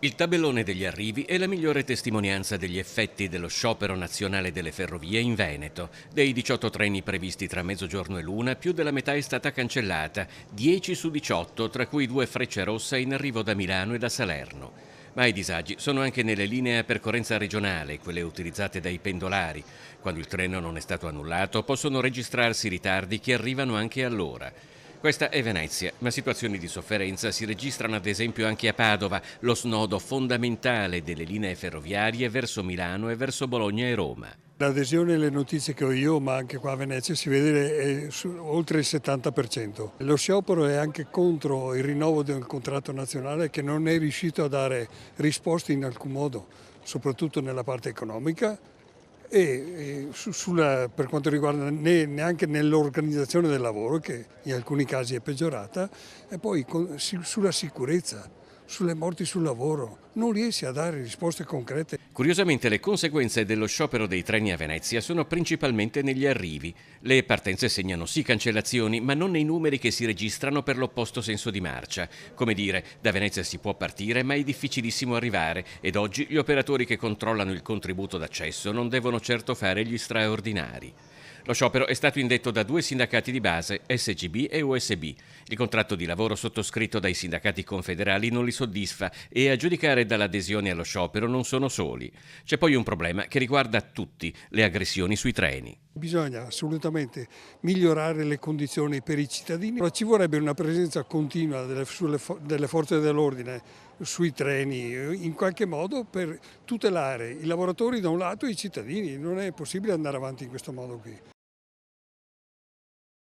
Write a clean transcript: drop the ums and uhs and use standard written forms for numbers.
Il tabellone degli arrivi è la migliore testimonianza degli effetti dello sciopero nazionale delle ferrovie in Veneto. Dei 18 treni previsti tra mezzogiorno e l'una, più della metà è stata cancellata, 10 su 18, tra cui 2 Freccia Rossa in arrivo da Milano e da Salerno. Ma i disagi sono anche nelle linee a percorrenza regionale, quelle utilizzate dai pendolari. Quando il treno non è stato annullato, possono registrarsi ritardi che arrivano anche all'ora. Questa è Venezia, ma situazioni di sofferenza si registrano ad esempio anche a Padova, lo snodo fondamentale delle linee ferroviarie verso Milano e verso Bologna e Roma. L'adesione alle notizie che ho io, ma anche qua a Venezia, si vede oltre il 70%. Lo sciopero è anche contro il rinnovo del contratto nazionale che non è riuscito a dare risposte in alcun modo, soprattutto nella parte economica per quanto riguarda neanche nell'organizzazione del lavoro, che in alcuni casi è peggiorata, e poi sulla sicurezza, sulle morti sul lavoro. Non riesce a dare risposte concrete. Curiosamente le conseguenze dello sciopero dei treni a Venezia sono principalmente negli arrivi. Le partenze segnano sì cancellazioni, ma non nei numeri che si registrano per l'opposto senso di marcia. Come dire, da Venezia si può partire, ma è difficilissimo arrivare ed oggi gli operatori che controllano il contributo d'accesso non devono certo fare gli straordinari. Lo sciopero è stato indetto da 2 sindacati di base, SGB e USB. Il contratto di lavoro sottoscritto dai sindacati confederali non li soddisfa e a giudicare dall'adesione allo sciopero non sono soli. C'è poi un problema che riguarda tutti, le aggressioni sui treni. Bisogna assolutamente migliorare le condizioni per i cittadini, ma ci vorrebbe una presenza continua delle forze dell'ordine sui treni, in qualche modo per tutelare i lavoratori da un lato e i cittadini. Non è possibile andare avanti in questo modo qui.